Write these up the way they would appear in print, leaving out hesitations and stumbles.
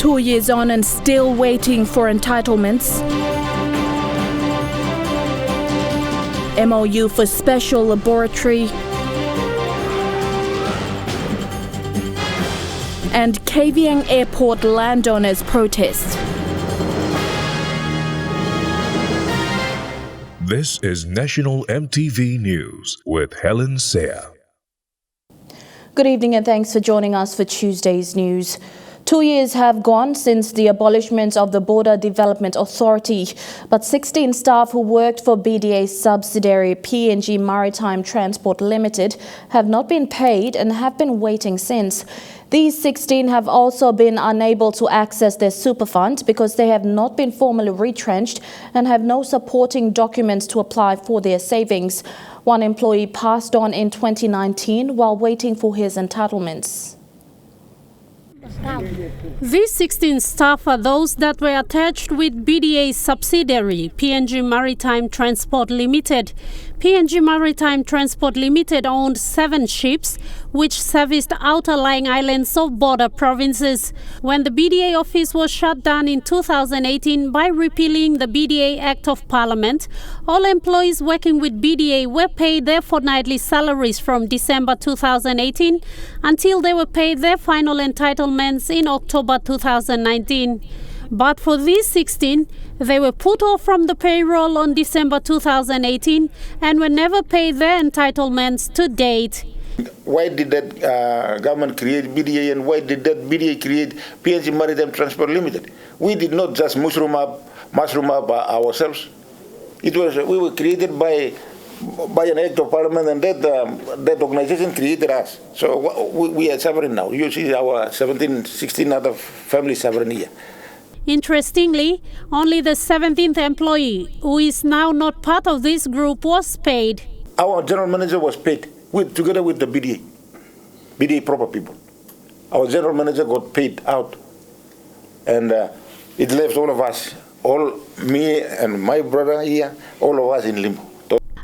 2 years on and still waiting for entitlements. MOU for special laboratory. And Kavieng Airport landowners protest. This is National MTV News with Helen Seah. Good evening and thanks for joining us for Tuesday's news. 2 years have gone since the abolishment of the Border Development Authority, but 16 staff who worked for BDA's subsidiary PNG Maritime Transport Limited have not been paid and have been waiting since. These 16 have also been unable to access their super fund because they have not been formally retrenched and have no supporting documents to apply for their savings. One employee passed on in 2019 while waiting for his entitlements. These 16 staff are those that were attached with BDA's subsidiary, PNG Maritime Transport Limited. PNG Maritime Transport Limited owned 7 ships which serviced outer-lying islands of border provinces. When the BDA office was shut down in 2018 by repealing the BDA Act of Parliament, all employees working with BDA were paid their fortnightly salaries from December 2018 until they were paid their final entitlements in October 2019. But for these 16, they were put off from the payroll on December 2018 and were never paid their entitlements to date. Why did that government create BDA, and why did that BDA create PNG Maritime Transport Limited? We did not just mushroom up ourselves. We were created by an act of parliament, and that organization created us. So we are suffering now. You see our 16 other families suffering here. Interestingly, only the 17th employee, who is now not part of this group, was paid. Our general manager was paid together with the BDA proper people. Our general manager got paid out, and it left all of us, me and my brother here, all of us in limbo.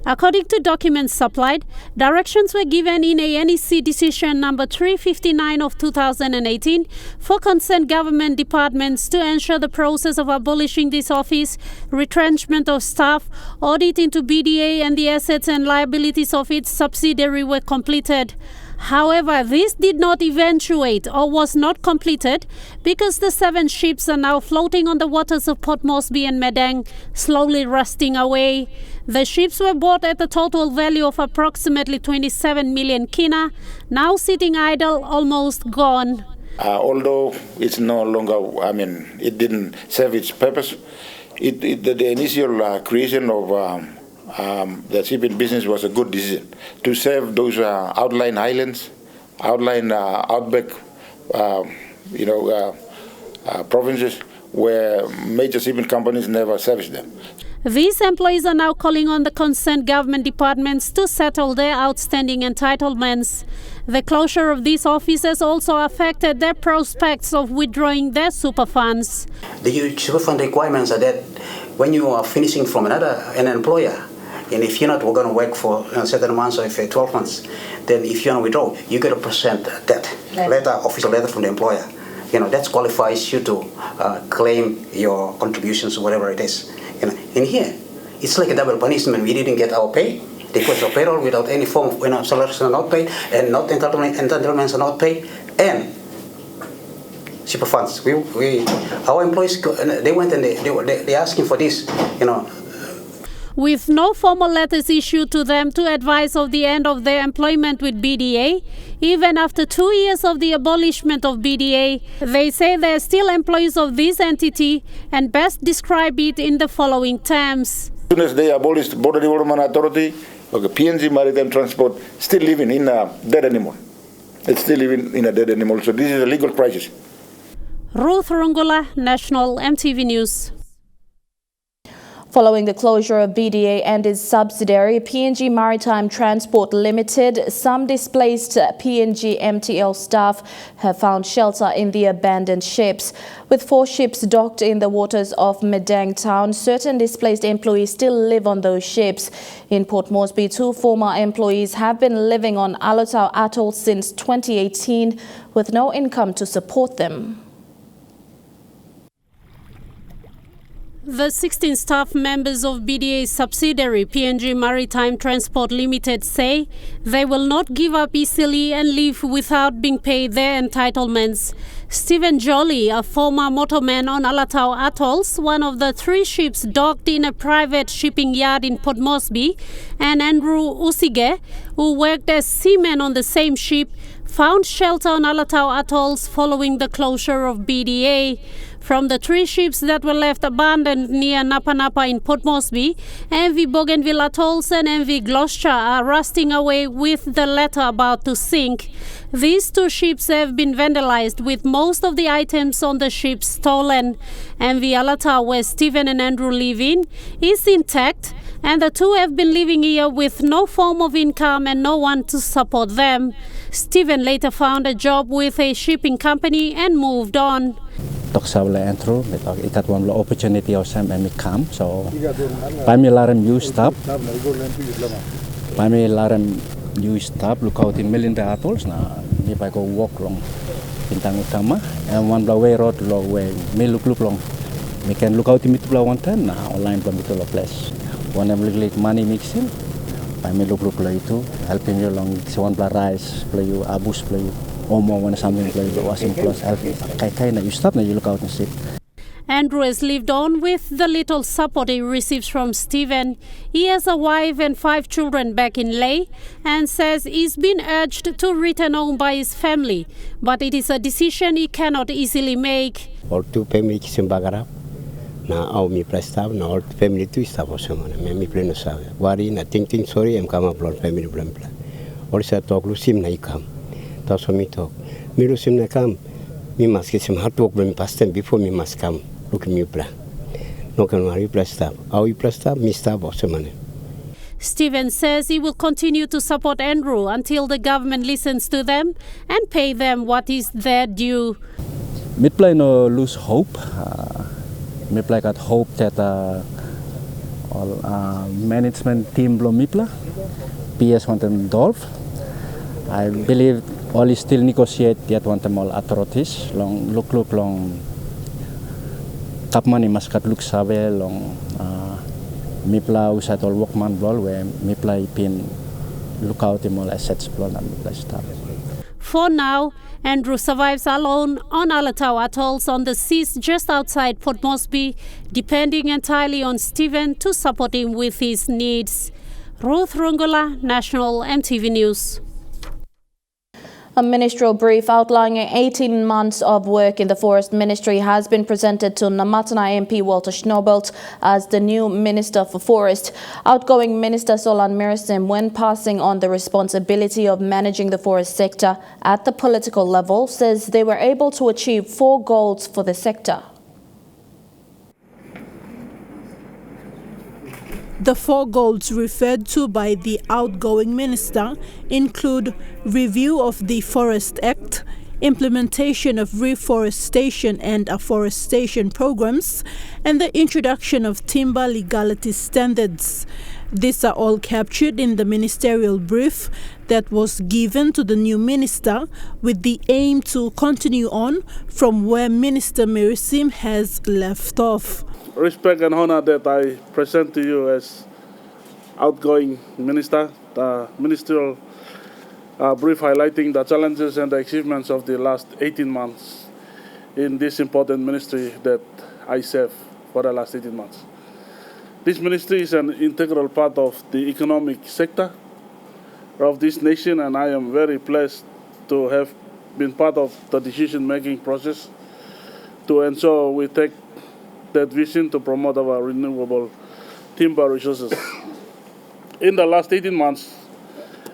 According to documents supplied, directions were given in a NEC decision number 359 of 2018 for concerned government departments to ensure the process of abolishing this office, retrenchment of staff, audit into BDA and the assets and liabilities of its subsidiary were completed. However, this did not eventuate or was not completed because the 7 ships are now floating on the waters of Port Moresby and Madang, slowly rusting away. The ships were bought at a total value of approximately 27 million kina, now sitting idle, almost gone. Although it's no longer, it didn't serve its purpose, the initial creation of the shipping business was a good decision to serve those outlying highlands, outlying outback, provinces where major shipping companies never serviced them. These employees are now calling on the concerned government departments to settle their outstanding entitlements. The closure of these offices also affected their prospects of withdrawing their super funds. The super fund requirements are that when you are finishing from an employer, and if you're not going to work for a certain months or if 12 months, then if you want to withdraw, you got to present that official letter from the employer. That qualifies you to claim your contributions or whatever it is. In here, it's like a double punishment. We didn't get our pay. They put the payroll without any form of salaries are not paid, and not entitlements are not paid, and super funds. Our employees, they went and they asking for this, With no formal letters issued to them to advise of the end of their employment with BDA, even after 2 years of the abolishment of BDA, they say they are still employees of this entity and best describe it in the following terms. As soon as they abolished Border Development Authority, PNG Maritime Transport still living in a dead animal. It's still living in a dead animal, so this is a legal crisis. Ruth Rungula, National MTV News. Following the closure of BDA and its subsidiary, PNG Maritime Transport Limited, some displaced PNG MTL staff have found shelter in the abandoned ships. With 4 ships docked in the waters of Madang town, certain displaced employees still live on those ships. In Port Moresby, 2 former employees have been living on Alotau Atoll since 2018 with no income to support them. The 16 staff members of BDA's subsidiary PNG Maritime Transport Limited say they will not give up easily and leave without being paid their entitlements. Stephen Jolly, a former motorman on Alatau Atolls, one of the 3 ships docked in a private shipping yard in Port Moresby, and Andrew Usige, who worked as seaman on the same ship, found shelter on Alatau Atolls following the closure of BDA. From the 3 ships that were left abandoned near Napa Napa in Port Moresby, MV Bougainville Atolls and MV Gloucester are rusting away with the latter about to sink. These 2 ships have been vandalized with most of the items on the ships stolen. MV Alatau, where Stephen and Andrew live in, is intact, and the 2 have been living here with no form of income and no one to support them. Stephen later found a job with a shipping company and moved on. Toksawla Andrew, ikat one opportunity of some and come. So, Pami Laram use stop. Pami Laram use stop. Look out in Melinda Atolls. Now, if I go walk long, Bintang Utama, and one way road long way, me look long. We can look out in Mitula 110 now, online from Mitula place. One of the money mixing. Pami look play too, helping you along. So one rice play you, abus play you. Omo when something play the washing clothes help you stop now you look out and see. Andrew has lived on with the little support he receives from Stephen. He has a wife and 5 children back in Ley and says he's been urged to return home by his family, but it is a decision he cannot easily make. All 2 family Simbagarap na au mi prestav na all family tu stavo semana mi pleno sabe. Wari na ting sorry em kama plon family plan. Or sa talk lusim na ikam. That's what me talk. Me lusim na kam. Me must get some hard work when past time before me must come. Look me plan. No can worry prestav. Au prestav mi stavo semana. Stephen says he will continue to support Andrew until the government listens to them and pay them what is their due. Midplay no lose hope. Midplay got hope that all management team blow Midplay. PS want them dolph. I believe all is still negotiate yet want them all authorities long look long kap money maskat look sabe long Mipla usat all workman blol where Mipla pin look out him all assets blol and Mipla stuff. For now, Andrew survives alone on Alatau Atolls on the seas just outside Port Moresby, depending entirely on Stephen to support him with his needs. Ruth Rungula, National EMTV News. A ministerial brief outlining 18 months of work in the Forest Ministry has been presented to Namatana MP Walter Schnoebelt as the new Minister for Forest. Outgoing Minister Solan Mirisim, when passing on the responsibility of managing the forest sector at the political level, says they were able to achieve 4 goals for the sector. The 4 goals referred to by the outgoing minister include review of the Forest Act, implementation of reforestation and afforestation programs, and the introduction of timber legality standards. These are all captured in the ministerial brief that was given to the new minister with the aim to continue on from where Minister Mirisim has left off. Respect and honor that I present to you as outgoing minister, the ministerial brief highlighting the challenges and the achievements of the last 18 months in this important ministry that I serve for the last 18 months. This ministry is an integral part of the economic sector of this nation, and I am very blessed to have been part of the decision-making process to ensure we take that vision to promote our renewable timber resources. In the last 18 months,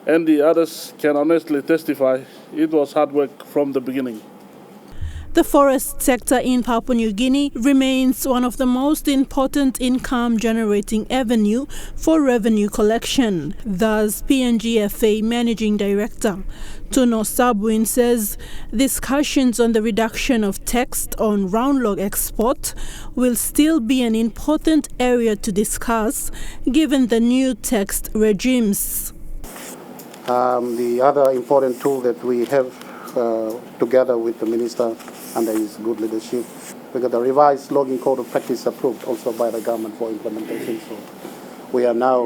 and the others can honestly testify, it was hard work from the beginning. The forest sector in Papua New Guinea remains one of the most important income-generating avenue for revenue collection. Thus, PNGFA Managing Director Tuno Sabwin says discussions on the reduction of tax on round log export will still be an important area to discuss given the new tax regimes. The other important tool that we have together with the Minister under his good leadership. We got the revised logging code of practice approved also by the government for implementation. So we are now,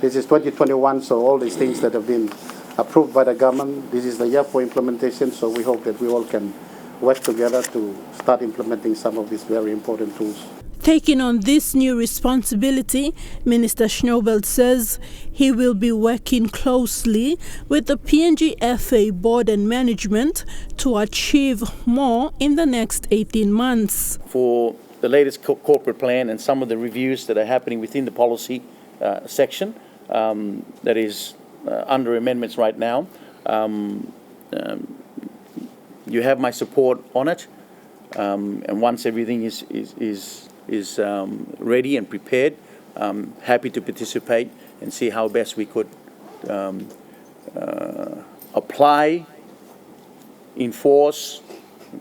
this is 2021, so all these things that have been approved by the government, this is the year for implementation, so we hope that we all can work together to start implementing some of these very important tools. Taking on this new responsibility, Minister Schnobel says he will be working closely with the PNG-FA board and management to achieve more in the next 18 months. For the latest corporate plan and some of the reviews that are happening within the policy section that is under amendments right now, you have my support on it, and once everything is ready and prepared, happy to participate and see how best we could apply, enforce,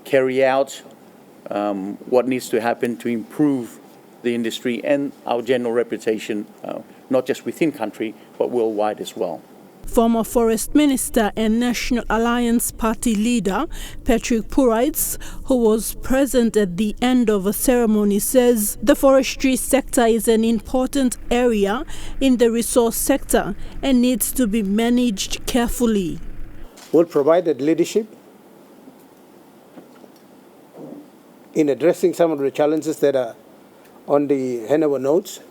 carry out what needs to happen to improve the industry and our general reputation, not just within country, but worldwide as well. Former Forest Minister and National Alliance Party leader Patrick Purites, who was present at the end of a ceremony, says the forestry sector is an important area in the resource sector and needs to be managed carefully. We'll provide leadership in addressing some of the challenges that are on the handover notes.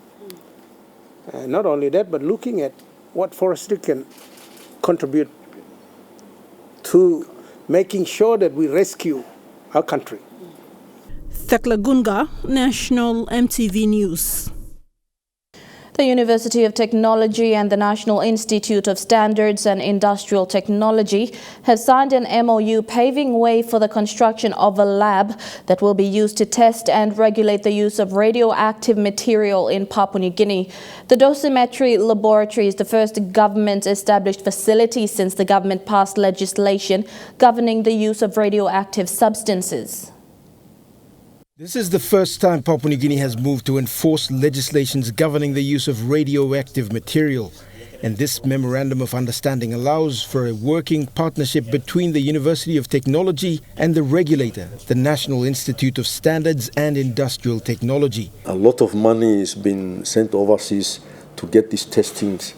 Not only that, but looking at what forestry can contribute to making sure that we rescue our country. Thekla Gunga, National EMTV News. The University of Technology and the National Institute of Standards and Industrial Technology have signed an MOU paving way for the construction of a lab that will be used to test and regulate the use of radioactive material in Papua New Guinea. The dosimetry laboratory is the first government-established facility since the government passed legislation governing the use of radioactive substances. This is the first time Papua New Guinea has moved to enforce legislations governing the use of radioactive material. And this Memorandum of Understanding allows for a working partnership between the University of Technology and the regulator, the National Institute of Standards and Industrial Technology. A lot of money is being sent overseas to get these testings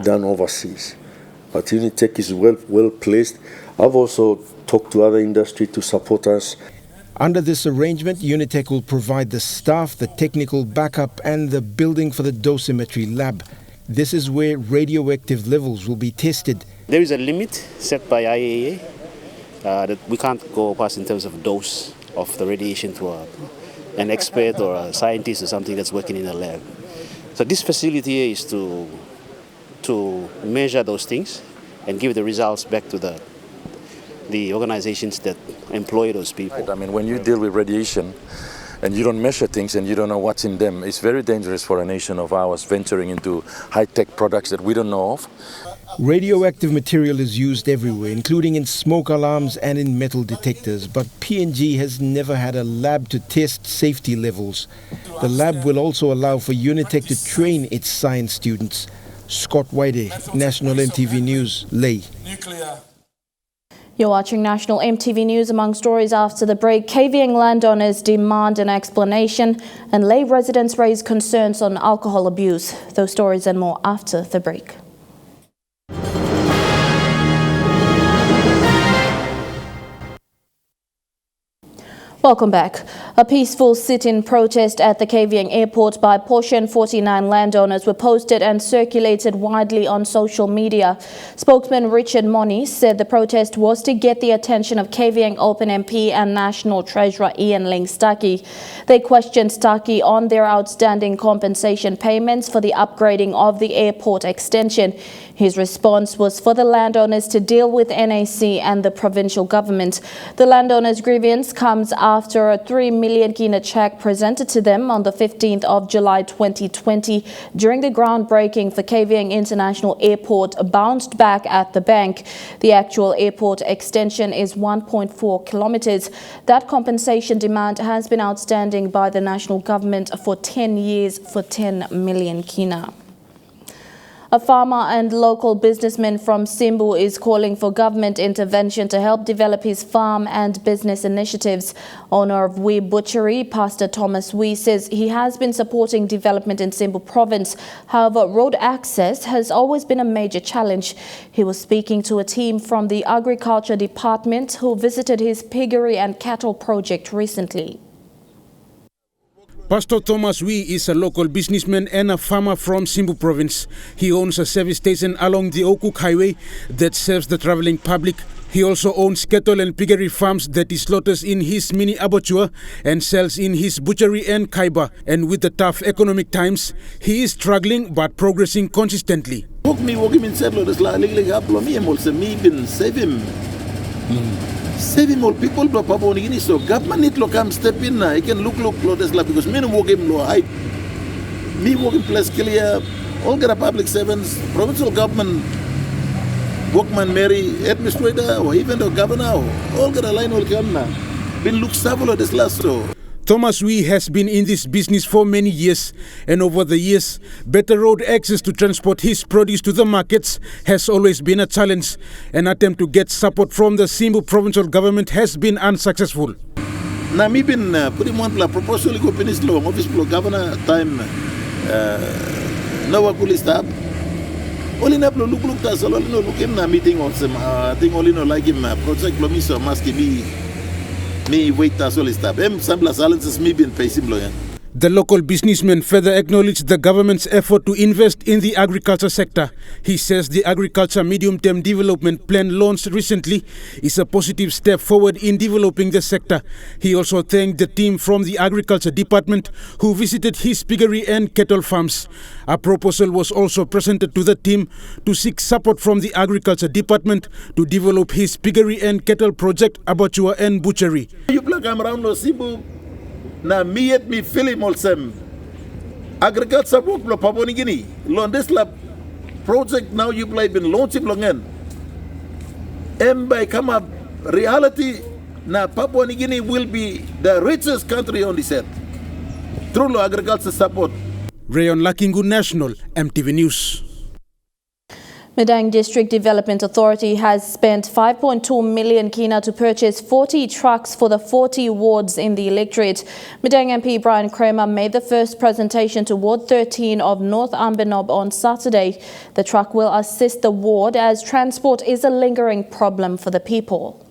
done overseas. But Unitech is well placed. I've also talked to other industry to support us. Under this arrangement, Unitech will provide the staff, the technical backup and the building for the dosimetry lab. This is where radioactive levels will be tested. There is a limit set by IAEA that we can't go past in terms of dose of the radiation to an expert or a scientist or something that's working in a lab. So this facility is to measure those things and give the results back to the organizations that employ those people. Right. I mean, when you deal with radiation and you don't measure things and you don't know what's in them, it's very dangerous for a nation of ours venturing into high-tech products that we don't know of. Radioactive material is used everywhere, including in smoke alarms and in metal detectors, but PNG has never had a lab to test safety levels. The lab will also allow for Unitech to train its science students. Scott White, National EMTV News, Ley. You're watching National EMTV News. Among stories after the break, Kavieng landowners demand an explanation and Ley residents raise concerns on alcohol abuse. Those stories and more after the break. Welcome back. A peaceful sit-in protest at the Kavieng airport by Portion 49 landowners were posted and circulated widely on social media. Spokesman Richard Moni said the protest was to get the attention of Kavieng Open MP and National Treasurer Ian Ling Stuckey. They questioned Stuckey on their outstanding compensation payments for the upgrading of the airport extension. His response was for the landowners to deal with NAC and the provincial government. The landowners' grievance comes after a 3 million kina cheque presented to them on the 15th of July 2020 during the groundbreaking for Kavieng International Airport bounced back at the bank. The actual airport extension is 1.4 kilometers. That compensation demand has been outstanding by the national government for 10 years for 10 million kina. A farmer and local businessman from Simbu is calling for government intervention to help develop his farm and business initiatives. Owner of Wee Butchery, Pastor Thomas Wee, says he has been supporting development in Simbu province. However, road access has always been a major challenge. He was speaking to a team from the Agriculture Department who visited his piggery and cattle project recently. Pastor Thomas Wee is a local businessman and a farmer from Simbu province. He owns a service station along the Okuk Highway that serves the traveling public. He also owns cattle and piggery farms that he slaughters in his mini abattoir and sells in his butchery and kaiba. And with the tough economic times, he is struggling but progressing consistently. Saving all people to Papua New Guinea, so government need to come step in. I can look because me no work him no hype. Me working place clear. All get a public servants, provincial government, workman, Mary, administrator, or even the governor. All get a line will come now. Been look savolo this last so. Thomas Wee has been in this business for many years, and over the years, better road access to transport his produce to the markets has always been a challenge. An attempt to get support from the Simbu provincial government has been unsuccessful. Now, me been putting one proposal go finish law, office law, governor time, no cool stop. Only na look tas, only no look him na meeting on some thing only no like him project lo me so must be. Me wait as well stop. Me being facing lawyer. The local businessman further acknowledged the government's effort to invest in the agriculture sector. He says the agriculture medium-term development plan launched recently is a positive step forward in developing the sector. He also thanked the team from the agriculture department who visited his piggery and cattle farms. A proposal was also presented to the team to seek support from the agriculture department to develop his piggery and cattle project, abattoir and butchery. You plug around no Simbu. Na me et me film also agriculture work lo Papua New Guinea. Lo this lab project now you play been launching longen. By come up reality na Papua New Guinea will be the richest country on this earth through lo agriculture support. Rayon Lakingu National, EMTV News. Madang District Development Authority has spent 5.2 million kina to purchase 40 trucks for the 40 wards in the electorate. Madang MP Brian Kramer made the first presentation to Ward 13 of North Ambanob on Saturday. The truck will assist the ward as transport is a lingering problem for the people.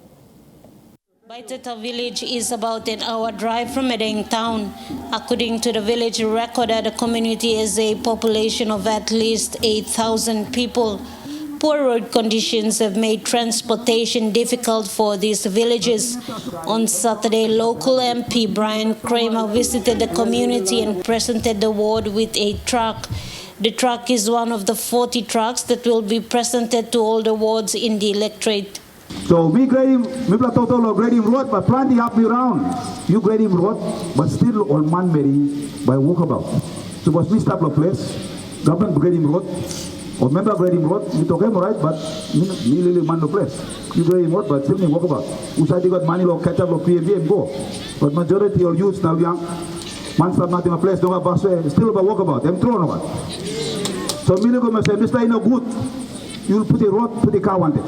Baitata village is about an hour drive from Madang town. According to the village record, the community has a population of at least 8,000 people. Poor road conditions have made transportation difficult for these villages. On Saturday, local MP Brian Kramer visited the community and presented the ward with a truck. The truck is one of the 40 trucks that will be presented to all the wards in the electorate. So we total grading road, but plenty up around. You grading road, but still on Manmeri by walkabout. So was we stop the place, government grading road, or member grading road, we talk right, but me really man the place. You grading road, but still walkabout. Usadi got money lo catch up lo PMV and go. But majority of youth now young, man stop not in a place, no bus still about walkabout, them thrown about. So me go say, this line no good. You'll put a road, put a car one day.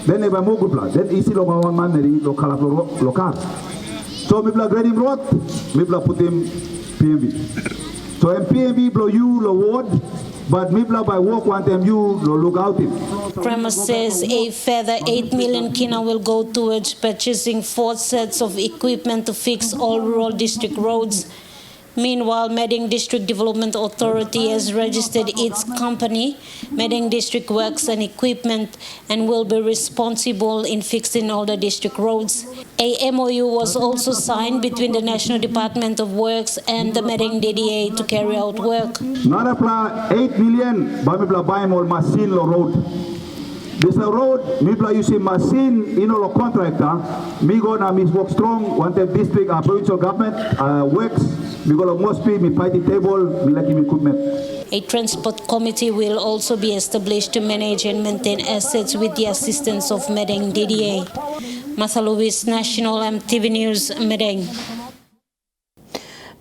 Then if I more good blood, then easy lo one man lo car. So me grading road, me put him PMV. So PMV blow you lo ward, but me by walk one time you lo look out him. Kramer says a further 8 million kina will go towards purchasing 4 sets of equipment to fix all rural district roads. Meanwhile, Madang District Development Authority has registered its company, Madang District Works and Equipment, and will be responsible in fixing all the district roads. A MOU was also signed between the National Department of Works and the Madang DDA to carry out work. Not apply 8 million, but we buy more machine road. This road, me you see machine in all contractor, me go na me work strong, one district, provincial government, works. Because most people, me fighting table, me like equipment. A transport committee will also be established to manage and maintain assets with the assistance of Madang DDA. Martha Lewis, National EMTV News, Madang.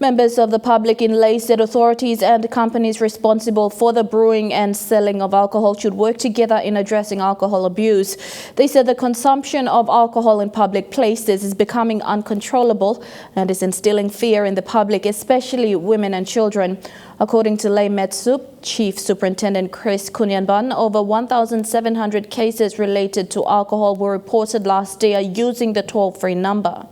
Members of the public in Lae said authorities and companies responsible for the brewing and selling of alcohol should work together in addressing alcohol abuse. They said the consumption of alcohol in public places is becoming uncontrollable and is instilling fear in the public, especially women and children. According to Lae Metsup Chief Superintendent Chris Kunyanban, over 1,700 cases related to alcohol were reported last year using the toll-free number.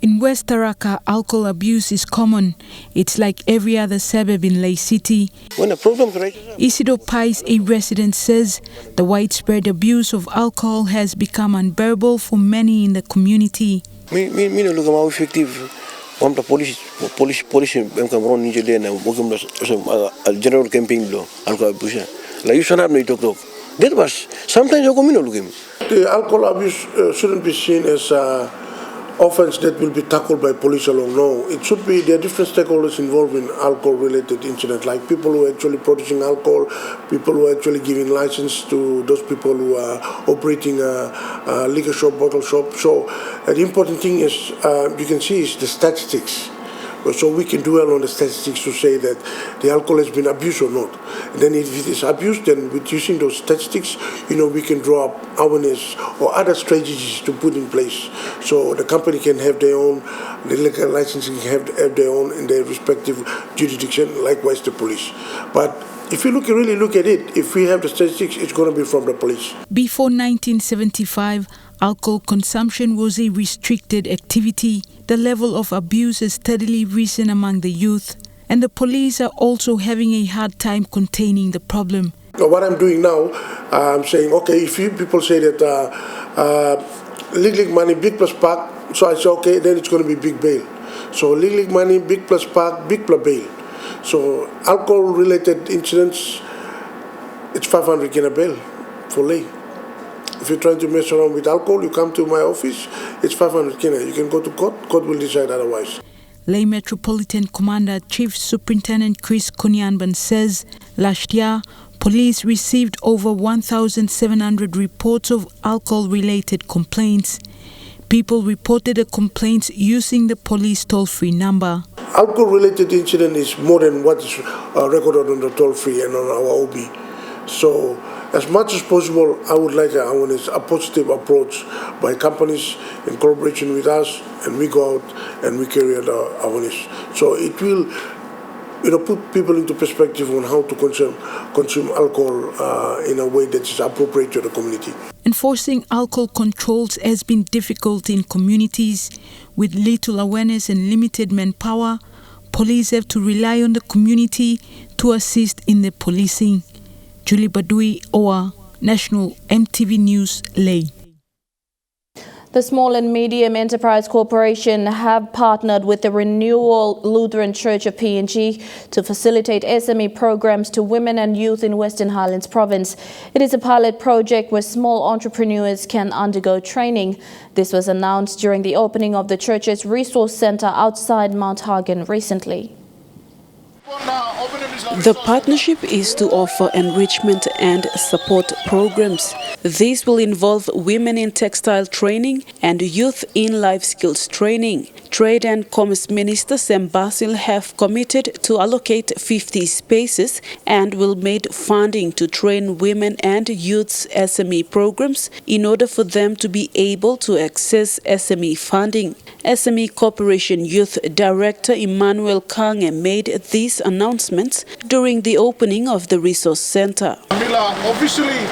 In West Taraka, alcohol abuse is common. It's like every other suburb in Lae City. When a problem Isidore Pais, a resident, says the widespread abuse of alcohol has become unbearable for many in the community. Me no look more effective. One the police come run in jail and general campaign law alcohol abuse. Like you should have no talk. That was sometimes you come in look him. The alcohol abuse shouldn't be seen as offense that will be tackled by police alone. No, it should be there are different stakeholders involved in alcohol-related incidents, like people who are actually producing alcohol, people who are actually giving license to those people who are operating a liquor shop, bottle shop. So the important thing is you can see is the statistics. So we can dwell on the statistics to say that the alcohol has been abused or not. And then if it is abused, then with using those statistics, we can draw up awareness or other strategies to put in place. So the company can have their own, the liquor licensing can have their own in their respective jurisdiction, likewise the police. But if you really look at it, if we have the statistics, it's going to be from the police. Before 1975, alcohol consumption was a restricted activity. The level of abuse has steadily risen among the youth, and the police are also having a hard time containing the problem. What I'm doing now, I'm saying, okay, if you people say that legal money, big plus park, so I say, okay, then it's going to be big bail. So legal money, big plus park, big plus bail. So alcohol-related incidents, it's 500 kina bail for Lae. If you're trying to mess around with alcohol, you come to my office, it's 500 kina. You can go to court, court will decide otherwise. Lae Metropolitan Commander Chief Superintendent Chris Kunyanban says last year, police received over 1,700 reports of alcohol-related complaints. People reported the complaints using the police toll-free number. Alcohol-related incident is more than what is recorded on the toll-free and on our OB. So, as much as possible, I would like a positive approach by companies in collaboration with us, and we go out and we carry out our awareness. So it will, put people into perspective on how to consume alcohol in a way that is appropriate to the community. Enforcing alcohol controls has been difficult in communities with little awareness and limited manpower. Police have to rely on the community to assist in the policing. Julie Badui, OA, National EMTV News, Lae. The Small and Medium Enterprise Corporation have partnered with the Renewal Lutheran Church of PNG to facilitate SME programs to women and youth in Western Highlands Province. It is a pilot project where small entrepreneurs can undergo training. This was announced during the opening of the church's resource center outside Mount Hagen recently. The partnership is to offer enrichment and support programs. These will involve women in textile training and youth in life skills training. Trade and Commerce Minister Sam Basil have committed to allocate 50 spaces and will make funding to train women and youth's SME programs in order for them to be able to access SME funding. SME Corporation Youth Director Emmanuel Kange made these announcements during the opening of the resource center. Mila officially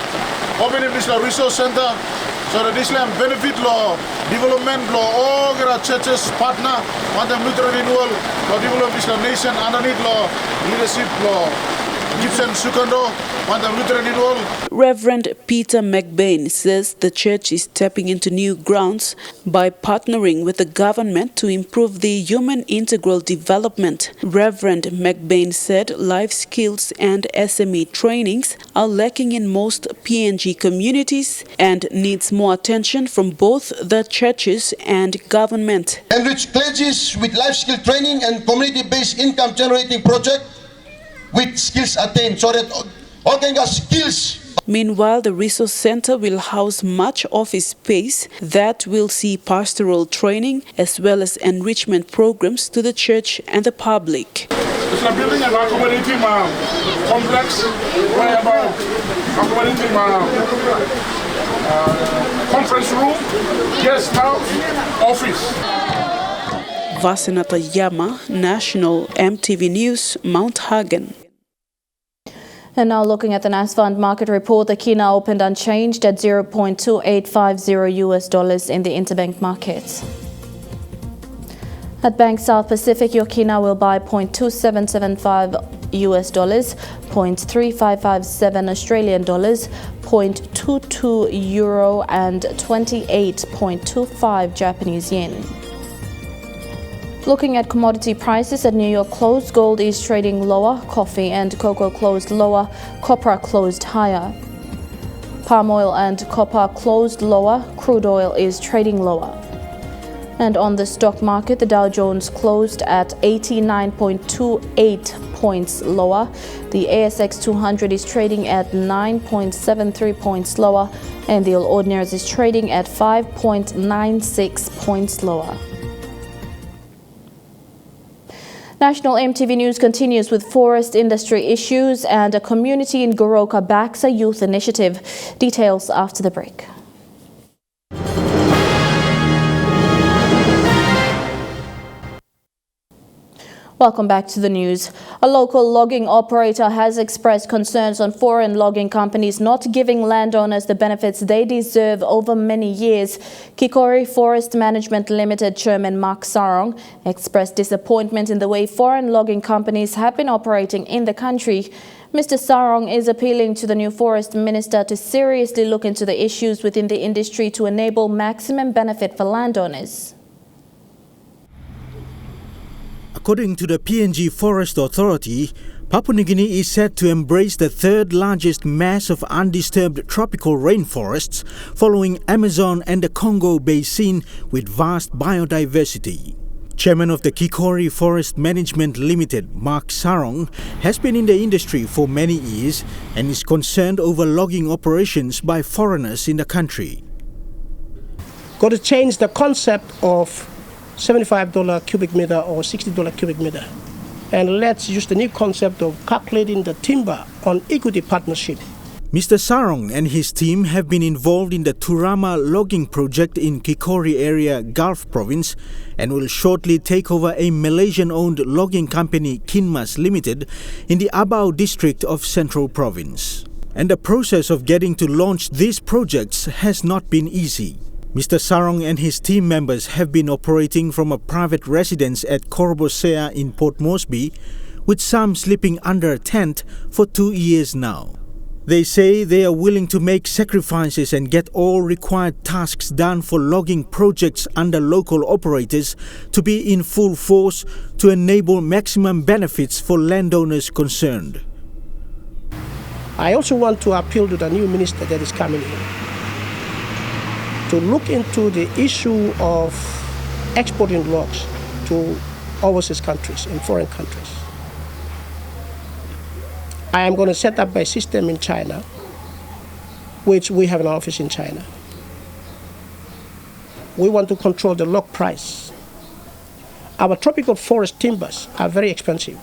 opening this resource center so that this land benefit law, development law, all the churches partner, want them Lutheran Renewal, law develop this nation underneath law, leadership law. Gibson Sukando, want them Lutheran Renewal. Reverend Peter McBain says the church is stepping into new grounds by partnering with the government to improve the human integral development. Reverend McBain said life skills and SME trainings are lacking in most PNG communities and needs more attention from both the churches and government. Enrich clergies with life skill training and community-based income generating project with skills attained so that all kinds of skills Meanwhile, the resource center will house much office space that will see pastoral training as well as enrichment programs to the church and the public. It's a building and accommodating complex where about accommodating conference room, guest house, office. Vasenata Yama, National EMTV News, Mount Hagen. And now looking at the NASFund market report, the Kina opened unchanged at $0.2850 in the interbank markets. At Bank South Pacific, your Kina will buy $0.2775 $0.3557 Australian dollars, €0.22 euro and 28.25 Japanese yen. Looking at commodity prices at New York close, gold is trading lower, coffee and cocoa closed lower, copper closed higher. Palm oil and copper closed lower, crude oil is trading lower. And on the stock market, the Dow Jones closed at 89.28 points lower. The ASX 200 is trading at 9.73 points lower, and the All Ordinaries is trading at 5.96 points lower. National EMTV News continues with forest industry issues, and a community in Goroka backs a youth initiative. Details after the break. Welcome back to the news. A local logging operator has expressed concerns on foreign logging companies not giving landowners the benefits they deserve over many years. Kikori Forest Management Limited Chairman Mark Sarong expressed disappointment in the way foreign logging companies have been operating in the country. Mr. Sarong is appealing to the new Forest Minister to seriously look into the issues within the industry to enable maximum benefit for landowners. According to the PNG Forest Authority, Papua New Guinea is set to embrace the third largest mass of undisturbed tropical rainforests following Amazon and the Congo Basin with vast biodiversity. Chairman of the Kikori Forest Management Limited, Mark Sarong, has been in the industry for many years and is concerned over logging operations by foreigners in the country. Got to change the concept of $75 cubic meter or $60 cubic meter. And let's use the new concept of calculating the timber on equity partnership. Mr. Sarong and his team have been involved in the Turama logging project in Kikori area, Gulf Province, and will shortly take over a Malaysian-owned logging company, Kinmas Limited, in the Abao district of Central Province. And the process of getting to launch these projects has not been easy. Mr. Sarong and his team members have been operating from a private residence at Korbosea in Port Moresby, with some sleeping under a tent for 2 years now. They say they are willing to make sacrifices and get all required tasks done for logging projects under local operators to be in full force to enable maximum benefits for landowners concerned. I also want to appeal to the new minister that is coming in to look into the issue of exporting logs to overseas countries and foreign countries. I am going to set up a system in China, which we have an office in China. We want to control the log price. Our tropical forest timbers are very expensive.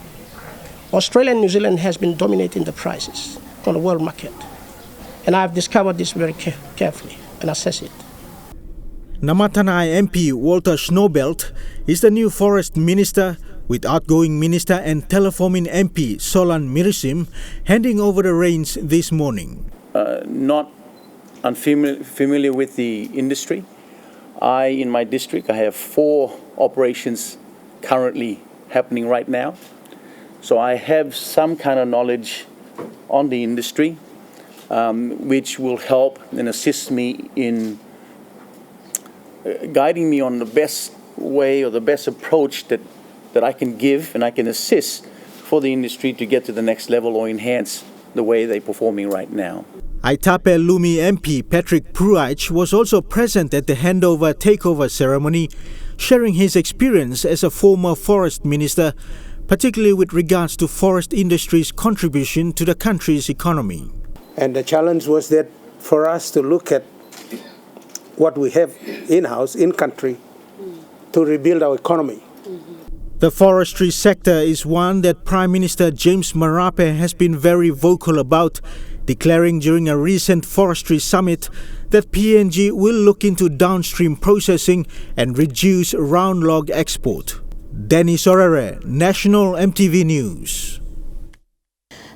Australia and New Zealand has been dominating the prices on the world market. And I've discovered this very carefully and assess it. Namatanai MP Walter Schnobelt is the new forest minister, with outgoing minister and Teleformin MP Solan Mirisim handing over the reins this morning. Not unfamiliar with the industry. In my district, I have 4 operations currently happening right now. So I have some kind of knowledge on the industry, which will help and assist me in guiding me on the best way or the best approach that I can give and I can assist for the industry to get to the next level or enhance the way they're performing right now. Aitape Lumi MP Patrick Pruich was also present at the handover-takeover ceremony, sharing his experience as a former forest minister, particularly with regards to forest industry's contribution to the country's economy. And the challenge was that for us to look at what we have in-house, in-country, to rebuild our economy. The forestry sector is one that Prime Minister James Marape has been very vocal about, declaring during a recent forestry summit that PNG will look into downstream processing and reduce round log export. Dennis Orere, National EMTV News.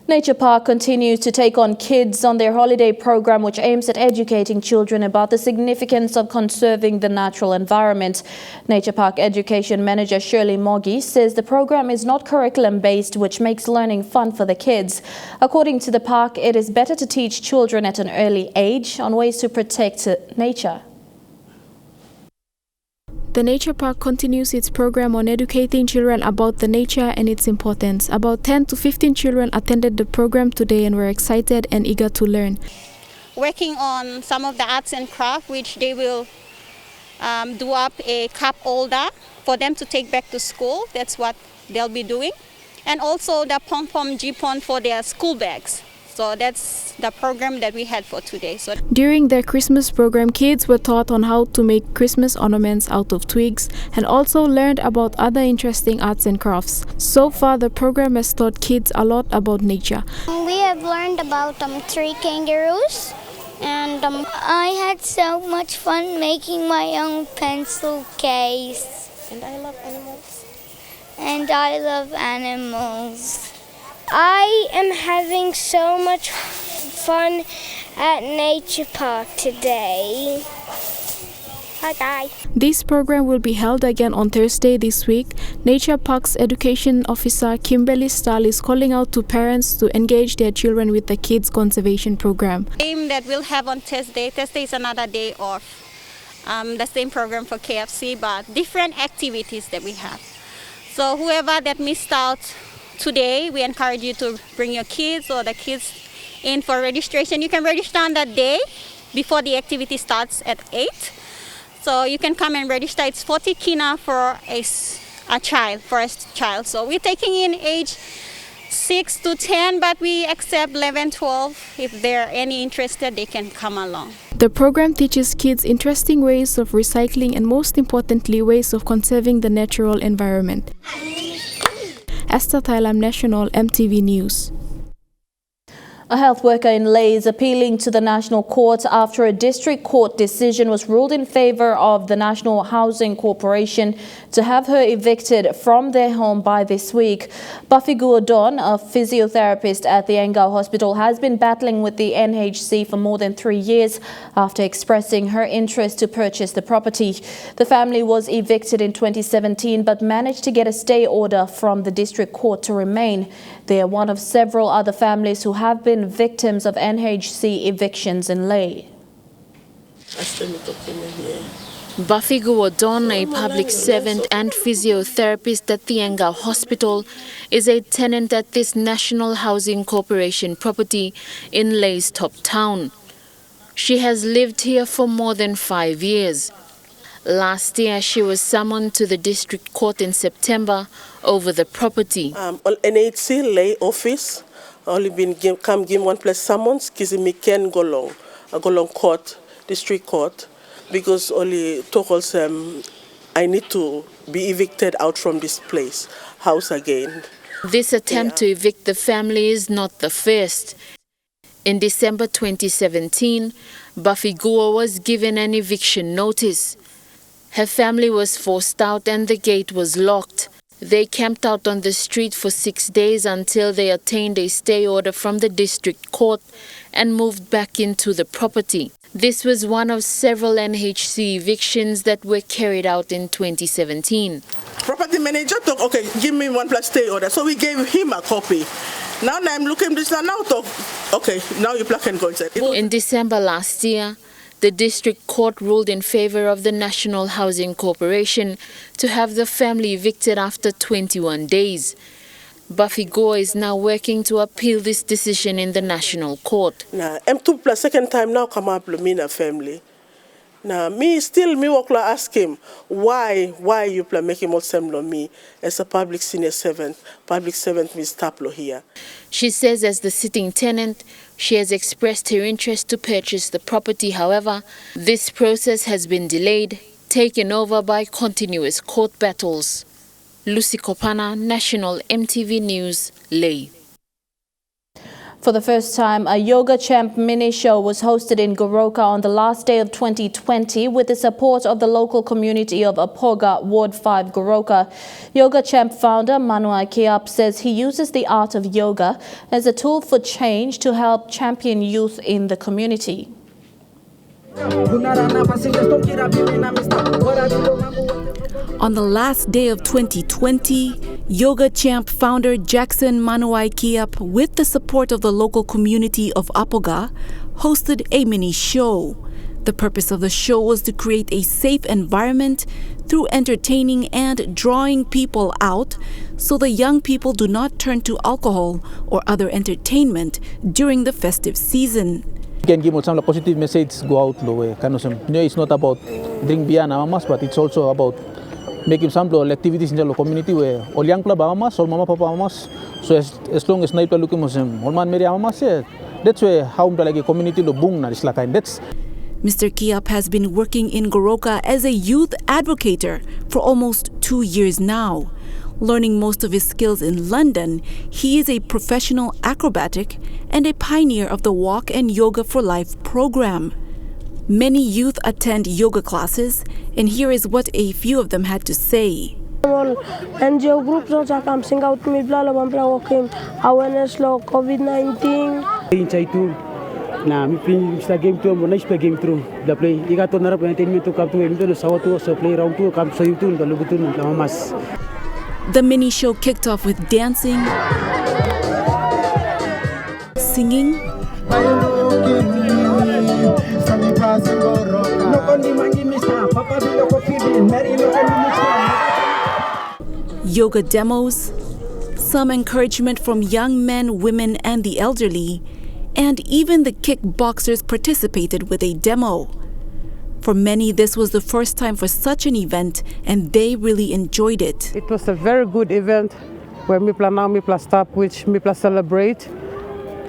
Nature Park continues to take on kids on their holiday program, which aims at educating children about the significance of conserving the natural environment. Nature Park Education Manager Shirley Moggy says the program is not curriculum-based, which makes learning fun for the kids. According to the park, it is better to teach children at an early age on ways to protect nature. The Nature Park continues its program on educating children about the nature and its importance. About 10 to 15 children attended the program today and were excited and eager to learn. Working on some of the arts and crafts, which they will do up a cup holder for them to take back to school. That's what they'll be doing. And also the pom-pom jipon for their school bags. So that's the program that we had for today. During their Christmas program, kids were taught on how to make Christmas ornaments out of twigs and also learned about other interesting arts and crafts. So far, the program has taught kids a lot about nature. We have learned about 3 kangaroos, and I had so much fun making my own pencil case. And I love animals. And I love animals. I am having so much fun at Nature Park today. Bye-bye. This program will be held again on Thursday this week. Nature Park's Education Officer Kimberly Stahl is calling out to parents to engage their children with the Kids Conservation Program. The same that we'll have on Thursday. Thursday is another day off. The same program for KFC, but different activities that we have. So whoever that missed out today, we encourage you to bring your kids or the kids in for registration. You can register on that day before the activity starts at 8. So you can come and register. It's 40 kina for a child. So we're taking in age 6 to 10, but we accept 11, 12. If they're any interested, they can come along. The program teaches kids interesting ways of recycling and, most importantly, ways of conserving the natural environment. Esther Thailam, National EMTV News. A health worker in Leh is appealing to the National Court after a district court decision was ruled in favor of the National Housing Corporation to have her evicted from their home by this week. Buffy Guodon, a physiotherapist at the Engau Hospital, has been battling with the NHC for more than 3 years after expressing her interest to purchase the property. The family was evicted in 2017 but managed to get a stay order from the district court to remain. They are one of several other families who have been victims of NHC evictions in Leh. Buffy Guodon, a public servant and physiotherapist at the Engau Hospital, is a tenant at this National Housing Corporation property in Leh's top town. She has lived here for more than 5 years. Last year, she was summoned to the district court in September over the property. NHC Leh office only been give one place summons kizimi ken golong court, district court, because only tokos I need to be evicted out from this place, house again. This attempt to evict the family is not the first. In December 2017, Buffy Guo was given an eviction notice. Her family was forced out and the gate was locked. They camped out on the street for 6 days until they attained a stay order from the district court and moved back into the property. This was one of several NHC evictions that were carried out in 2017. Property manager told, okay, give me 1 plus stay order. So we gave him a copy. Now I'm looking this now talk. Okay, now you can go inside. In December last year, the district court ruled in favor of the National Housing Corporation to have the family evicted after 21 days. Buffy Go is now working to appeal this decision in the National Court. I'm 2 plus second time now come up with me in a family. Now me work ask him why you make him all same me as a public senior servant, public servant with Taplo here. She says as the sitting tenant, She has expressed her interest to purchase the property. However, this process has been delayed, taken over by continuous court battles. Lucy Kopana, National EMTV News, Leh. For the first time, a Yoga Champ mini show was hosted in Goroka on the last day of 2020 with the support of the local community of Apoga, Ward 5, Goroka. Yoga Champ founder Manua Kiap says he uses the art of yoga as a tool for change to help champion youth in the community. On the last day of 2020, Yoga Champ founder Jackson Manuai Kiap, with the support of the local community of Apoga, hosted a mini show. The purpose of the show was to create a safe environment through entertaining and drawing people out so the young people do not turn to alcohol or other entertainment during the festive season. Can give some positive message go out it's not about drink beer na mamas, but it's also about making some activities in the community where all young people mamas, all mama papa mamas. So as long as naipla looking muslim all man meri mamas, that's where how the community lo boom na isla kind. That's Mr. Kiap has been working in Goroka as a youth advocate for almost 2 years now. Learning most of his skills in London, he is a professional acrobatic and a pioneer of the Walk and Yoga for Life program. Many youth attend yoga classes, and here is what a few of them had to say. NGO groups also come sing out to me, awareness law COVID-19. Na mi pin game tu mo nice game through the play iga to narap entertainment to come to em to sawa to so play round to come so you to dalu betul na mamas. The mini show kicked off with dancing, singing, yoga demos, some encouragement from young men, women, and the elderly, and even the kickboxers participated with a demo. For many, this was the first time for such an event, and they really enjoyed it. It was a very good event where Mipla stop, which Mipla celebrate.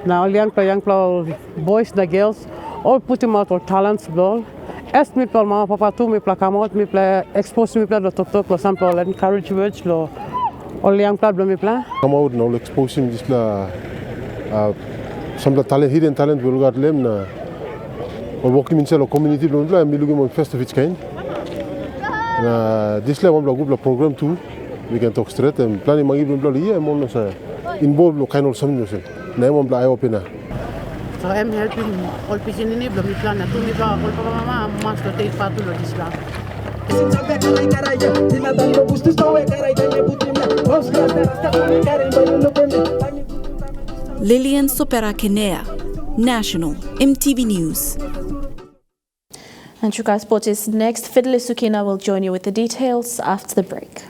Now young boys, the girls, all put them out our talents, bro. As Mipla mama papa too, Mipla come out, Mipla expose Mipla the top for example, encourage words, all young people Mipla. Come out now, exposing this some talent, hidden talent will got them na. Or working in the community, we are looking on first of its kind. This level of group program too, we can talk straight and planning my even bloody involved no kind of something. Name on eye opener. So I'm helping all people in the plan to me all mama must to take part to this plan. Lillian Sopera Kenea, National EMTV News. And Trukai Sports is next. Fiddler Sukina will join you with the details after the break.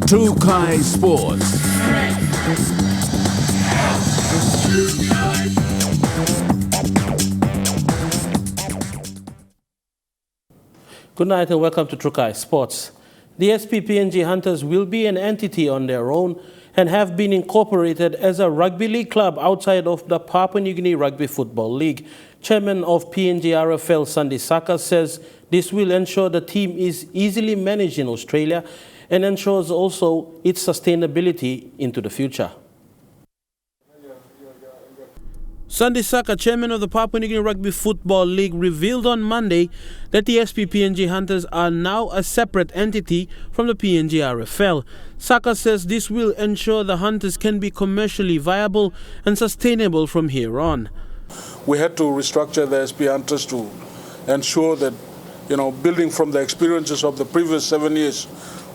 Trukai Sports. Good night and welcome to Trukai Sports. The SPPNG Hunters will be an entity on their own and have been incorporated as a rugby league club outside of the Papua New Guinea Rugby Football League. Chairman of PNG RFL, Sandy Saka, says this will ensure the team is easily managed in Australia and ensures also its sustainability into the future. Sandy Saka, chairman of the Papua New Guinea Rugby Football League, revealed on Monday that the SPPNG Hunters are now a separate entity from the PNG RFL. Saka says this will ensure the Hunters can be commercially viable and sustainable from here on. We had to restructure the SP Hunters to ensure that, building from the experiences of the previous 7 years,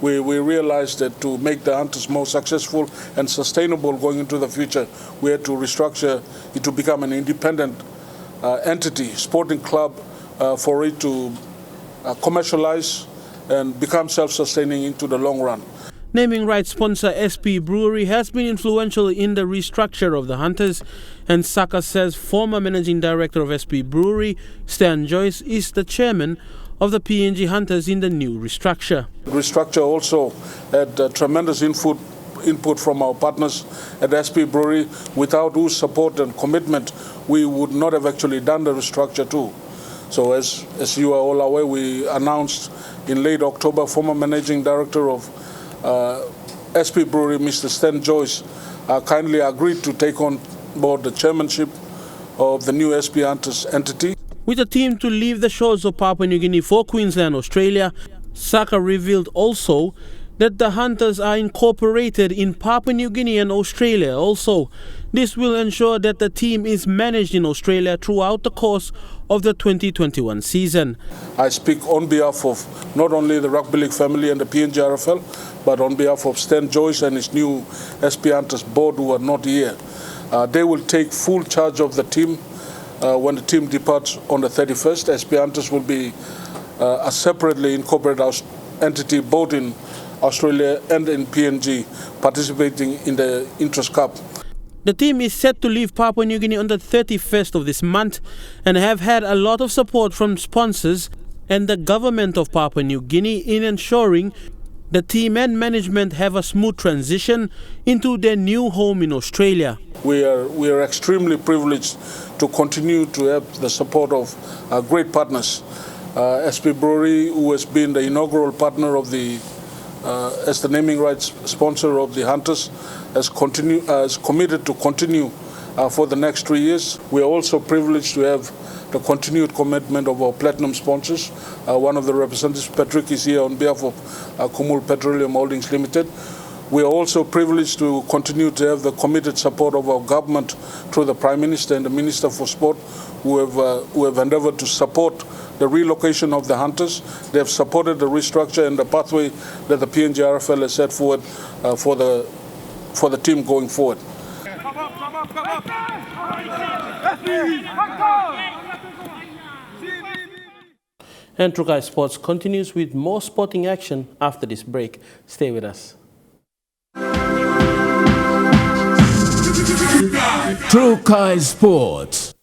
we realized that to make the Hunters more successful and sustainable going into the future, we had to restructure it to become an independent entity, sporting club, for it to commercialize and become self-sustaining into the long run. Naming rights sponsor SP Brewery has been influential in the restructure of the Hunters, and Saka says former managing director of SP Brewery, Stan Joyce, is the chairman of the PNG Hunters in the new restructure. Restructure also had tremendous input from our partners at SP Brewery, without whose support and commitment we would not have actually done the restructure too. So as you are all aware, we announced in late October, former Managing Director of SP Brewery, Mr. Stan Joyce, kindly agreed to take on board the chairmanship of the new SP Hunters entity. With the team to leave the shores of Papua New Guinea for Queensland, Australia, Saka revealed also that the Hunters are incorporated in Papua New Guinea and Australia also. This will ensure that the team is managed in Australia throughout the course of the 2021 season. I speak on behalf of not only the Rugby League family and the PNG RFL, but on behalf of Stan Joyce and his new SP Hunters board who are not here. They will take full charge of the team when the team departs on the 31st. SP Hunters will be a separately incorporated entity both in Australia and in PNG, participating in the Interest Cup. The team is set to leave Papua New Guinea on the 31st of this month and have had a lot of support from sponsors and the government of Papua New Guinea in ensuring the team and management have a smooth transition into their new home in Australia. We are extremely privileged to continue to have the support of great partners. SP Brewery, who has been the inaugural partner of as the naming rights sponsor of the Hunters, has committed to continue for the next 3 years. We are also privileged to have the continued commitment of our platinum sponsors. One of the representatives, Patrick, is here on behalf of Kumul Petroleum Holdings Limited. We are also privileged to continue to have the committed support of our government through the Prime Minister and the Minister for Sport, who have endeavoured to support the relocation of the Hunters. They have supported the restructure and the pathway that the PNG RFL has set forward for the team going forward. And Trukai Sports continues with more sporting action after this break. Stay with us. Trukai Sports.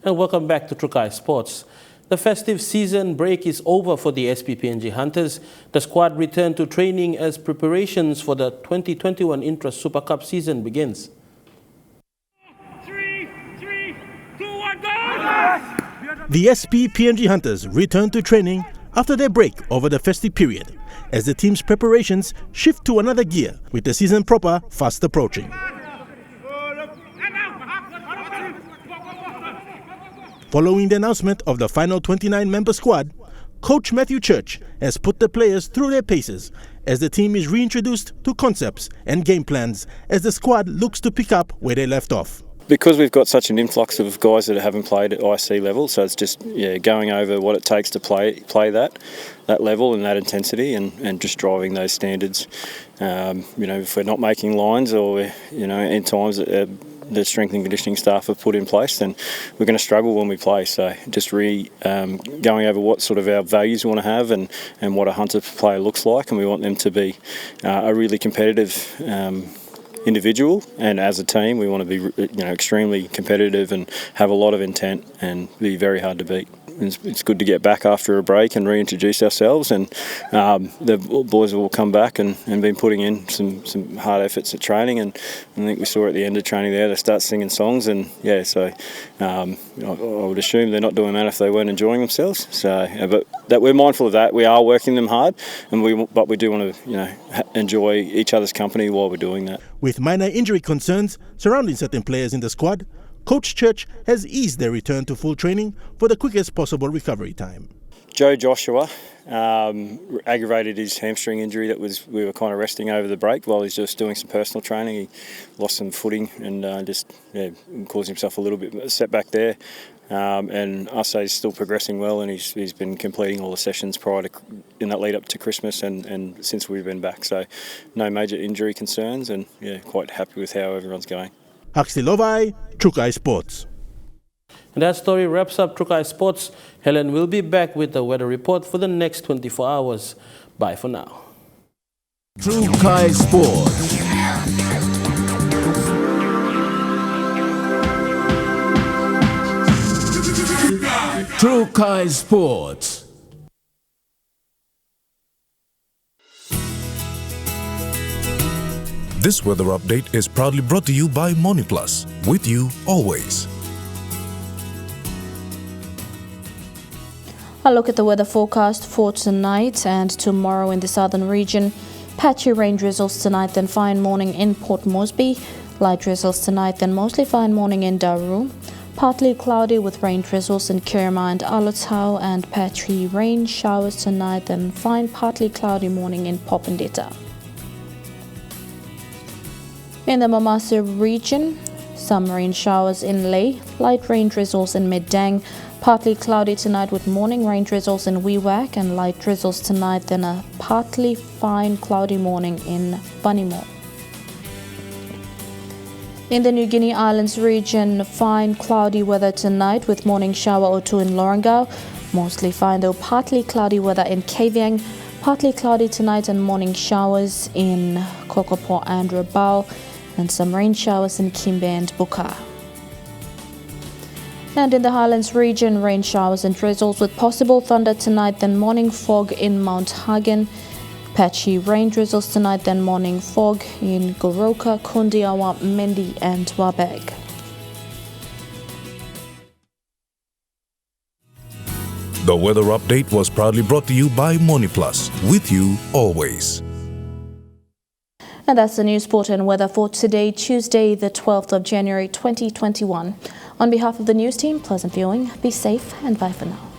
And welcome back to Trukai Sports. The festive season break is over for the SPPNG Hunters. The squad returned to training as preparations for the 2021 Intra Super Cup season begins. 3, 2, 1, go! The SPPNG Hunters returned to training after their break over the festive period, as the team's preparations shift to another gear with the season proper fast approaching. Following the announcement of the final 29-member squad, Coach Matthew Church has put the players through their paces as the team is reintroduced to concepts and game plans as the squad looks to pick up where they left off. Because we've got such an influx of guys that haven't played at IC level, so it's just going over what it takes to play that level and that intensity, and just driving those standards. If we're not making lines, or in times the strength and conditioning staff have put in place, then we're going to struggle when we play. So just going over what sort of our values we want to have and what a Hunter player looks like, and we want them to be a really competitive individual, and as a team we want to be extremely competitive and have a lot of intent and be very hard to beat. It's good to get back after a break and reintroduce ourselves, and the boys have all come back and been putting in some hard efforts at training, and I think we saw at the end of training there they start singing songs, and so I would assume they're not doing that if they weren't enjoying themselves. So, but that we're mindful of that. We are working them hard, but we do want to enjoy each other's company while we're doing that. With minor injury concerns surrounding certain players in the squad, Coach Church has eased their return to full training for the quickest possible recovery time. Joe Joshua aggravated his hamstring injury we were kind of resting over the break while he's just doing some personal training. He lost some footing and caused himself a little bit of a setback there. And Ase's still progressing well, and he's been completing all the sessions in that lead up to Christmas and since we've been back. So no major injury concerns, and quite happy with how everyone's going. Huxley Lovai, Trukai Sports. And that story wraps up Trukai Sports. Helen will be back with the weather report for the next 24 hours. Bye for now. Trukai Sports. Trukai Sports. This weather update is proudly brought to you by MoneyPlus, with you always. A look at the weather forecast for tonight and tomorrow in the southern region. Patchy rain drizzles tonight, then fine morning in Port Moresby. Light drizzles tonight, then mostly fine morning in Daru. Partly cloudy with rain drizzles in Kirima and Alotau, and patchy rain showers tonight, then fine partly cloudy morning in Popondetta. In the Mamasa region, some rain showers in Leh, light rain drizzles in Medang. Partly cloudy tonight with morning rain drizzles in Wewak and light drizzles tonight, then a partly fine cloudy morning in Bunimore. In the New Guinea Islands region, fine cloudy weather tonight with morning shower or two in Lorengau. Mostly fine though partly cloudy weather in Kavieng. Partly cloudy tonight and morning showers in Kokopo and Rabaul, and some rain showers in Kimbe and Buka. And in the Highlands region, rain showers and drizzles with possible thunder tonight, then morning fog in Mount Hagen. Patchy rain drizzles tonight, then morning fog in Goroka, Kundiawa, Mendi and Wabeg. The weather update was proudly brought to you by MoneyPlus, with you always. And that's the news, sport and weather for today, Tuesday, the 12th of January 2021. On behalf of the news team, pleasant viewing, be safe and bye for now.